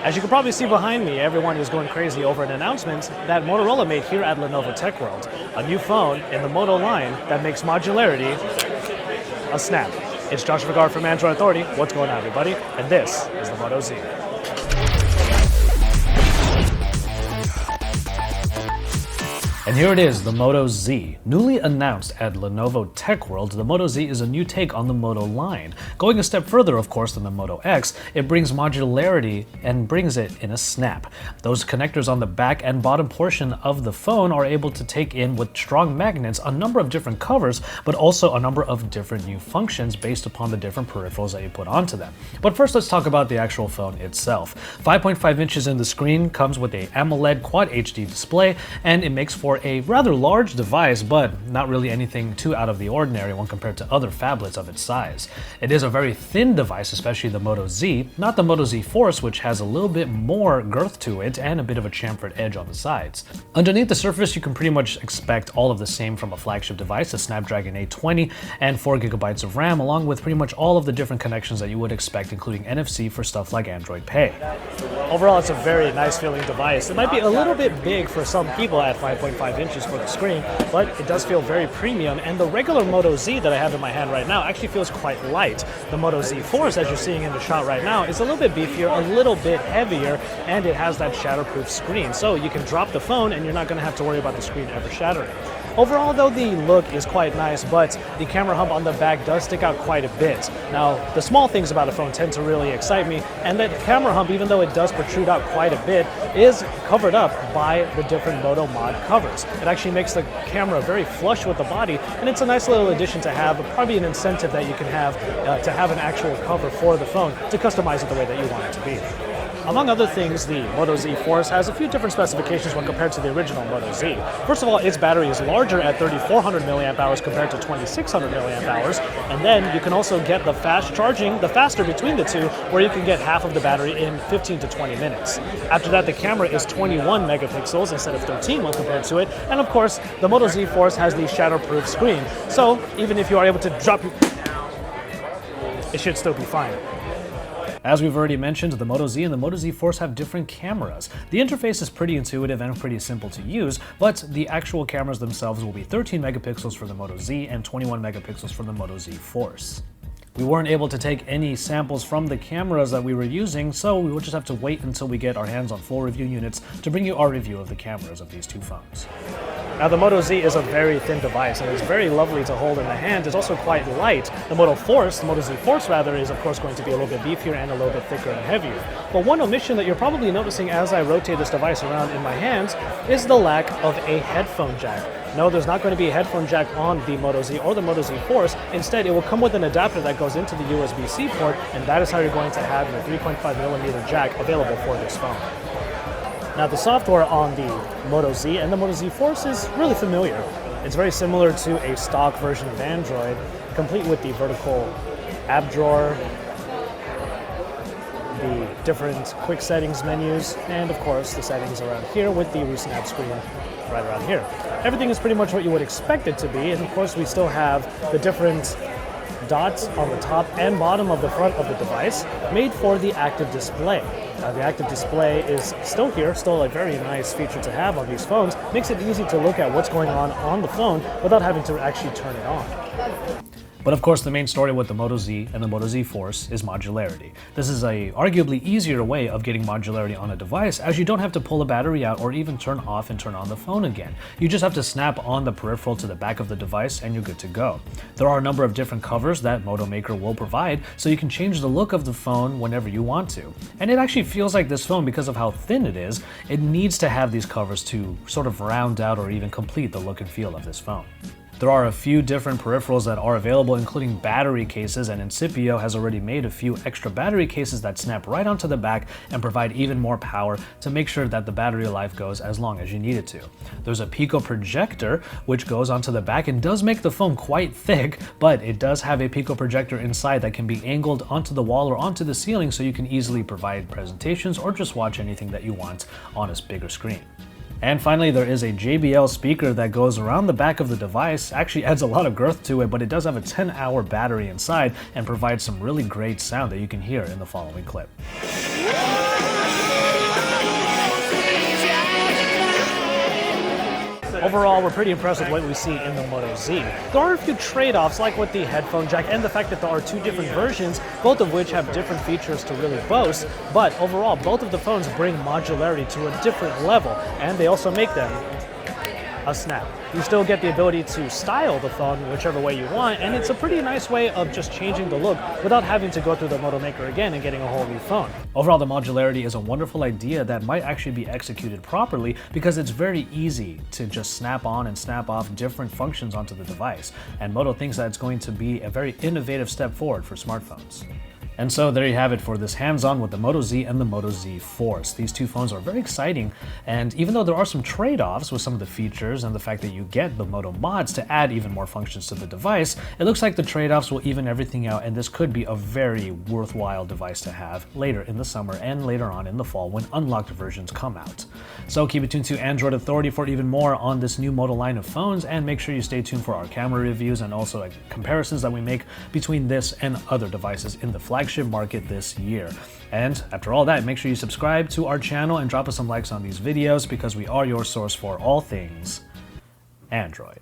As you can probably see behind me, everyone is going crazy over an announcement that Motorola made here at Lenovo Tech World. A new phone in the Moto line that makes modularity a snap. It's Josh Vergara from Android Authority. What's going on, everybody? And this is the Moto Z. And here it is, the Moto Z. Newly announced at Lenovo Tech World, the Moto Z is a new take on the Moto line. Going a step further, of course, than the Moto X, it brings modularity and brings it in a snap. Those connectors on the back and bottom portion of the phone are able to take in with strong magnets a number of different covers, but also a number of different new functions based upon the different peripherals that you put onto them. But first, let's talk about the actual phone itself. 5.5 inches in the screen, comes with a AMOLED Quad HD display, and it makes for a rather large device, but not really anything too out of the ordinary when compared to other phablets of its size. It is a very thin device, especially the Moto Z, not the Moto Z Force, which has a little bit more girth to it and a bit of a chamfered edge on the sides. Underneath the surface, you can pretty much expect all of the same from a flagship device, a Snapdragon 820 and 4GB of RAM, along with pretty much all of the different connections that you would expect, including NFC for stuff like Android Pay. Overall, it's a very nice feeling device. It might be a little bit big for some people at 5.5 inches for the screen, but it does feel very premium, and the regular Moto Z that I have in my hand right now actually feels quite light. The Moto Z Force, as you're seeing in the shot right now, is a little bit beefier, a little bit heavier, and it has that shatterproof screen, so you can drop the phone and you're not going to have to worry about the screen ever shattering. Overall, though, the look is quite nice, but the camera hump on the back does stick out quite a bit. Now, the small things about a phone tend to really excite me, and that camera hump, even though it does protrude out quite a bit, is covered up by the different Moto Mod covers. It actually makes the camera very flush with the body, and it's a nice little addition to have, probably an incentive that you can have to have an actual cover for the phone to customize it the way that you want it to be. Among other things, the Moto Z Force has a few different specifications when compared to the original Moto Z. First of all, its battery is larger at 3,400 milliamp hours compared to 2,600 milliamp hours, and then you can also get the fast charging, the faster between the two, where you can get half of the battery in 15 to 20 minutes. After that, the camera is 21 megapixels instead of 13 when compared to it, and of course, the Moto Z Force has the shatterproof screen, so even if you are able to drop it should still be fine. As we've already mentioned, the Moto Z and the Moto Z Force have different cameras. The interface is pretty intuitive and pretty simple to use, but the actual cameras themselves will be 13 megapixels for the Moto Z and 21 megapixels for the Moto Z Force. We weren't able to take any samples from the cameras that we were using, so we will just have to wait until we get our hands on full review units to bring you our review of the cameras of these two phones. Now, the Moto Z is a very thin device, and it's very lovely to hold in the hand. It's also quite light. The Moto Z Force rather, is of course going to be a little bit beefier and a little bit thicker and heavier. But one omission that you're probably noticing as I rotate this device around in my hands is the lack of a headphone jack. No, there's not going to be a headphone jack on the Moto Z or the Moto Z Force. Instead, it will come with an adapter that goes into the USB-C port, and that is how you're going to have your 3.5mm jack available for this phone. Now, the software on the Moto Z and the Moto Z Force is really familiar. It's very similar to a stock version of Android, complete with the vertical app drawer, the different quick settings menus, and of course the settings around here with the recent app screen right around here. Everything is pretty much what you would expect it to be, and of course we still have the different dots on the top and bottom of the front of the device made for the active display. The active display is still here, still a very nice feature to have on these phones. Makes it easy to look at what's going on the phone without having to actually turn it on. But of course, the main story with the Moto Z and the Moto Z Force is modularity. This is a arguably easier way of getting modularity on a device, as you don't have to pull a battery out or even turn off and turn on the phone again. You just have to snap on the peripheral to the back of the device and you're good to go. There are a number of different covers that Moto Maker will provide, so you can change the look of the phone whenever you want to. And it actually feels like this phone, because of how thin it is, it needs to have these covers to sort of round out or even complete the look and feel of this phone. There are a few different peripherals that are available, including battery cases, and Incipio has already made a few extra battery cases that snap right onto the back and provide even more power to make sure that the battery life goes as long as you need it to. There's a Pico projector which goes onto the back and does make the phone quite thick, but it does have a Pico projector inside that can be angled onto the wall or onto the ceiling, so you can easily provide presentations or just watch anything that you want on a bigger screen. And finally, there is a JBL speaker that goes around the back of the device. Actually adds a lot of girth to it, but it does have a 10-hour battery inside and provides some really great sound that you can hear in the following clip. overall, we're pretty impressed with what we see in the Moto Z. There are a few trade-offs, like with the headphone jack and the fact that there are two different versions, both of which have different features to really boast, but overall, both of the phones bring modularity to a different level, and they also make them a snap. You still get the ability to style the phone whichever way you want, and it's a pretty nice way of just changing the look without having to go through the Moto Maker again and getting a whole new phone. Overall, the modularity is a wonderful idea that might actually be executed properly because it's very easy to just snap on and snap off different functions onto the device, and Moto thinks that it's going to be a very innovative step forward for smartphones. And so there you have it for this hands-on with the Moto Z and the Moto Z Force. These two phones are very exciting, and even though there are some trade-offs with some of the features and the fact that you get the Moto mods to add even more functions to the device, it looks like the trade-offs will even everything out, and this could be a very worthwhile device to have later in the summer and later on in the fall when unlocked versions come out. So keep it tuned to Android Authority for even more on this new Moto line of phones, and make sure you stay tuned for our camera reviews and also comparisons that we make between this and other devices in the flagship market this year. And after all that, make sure you subscribe to our channel and drop us some likes on these videos because we are your source for all things Android.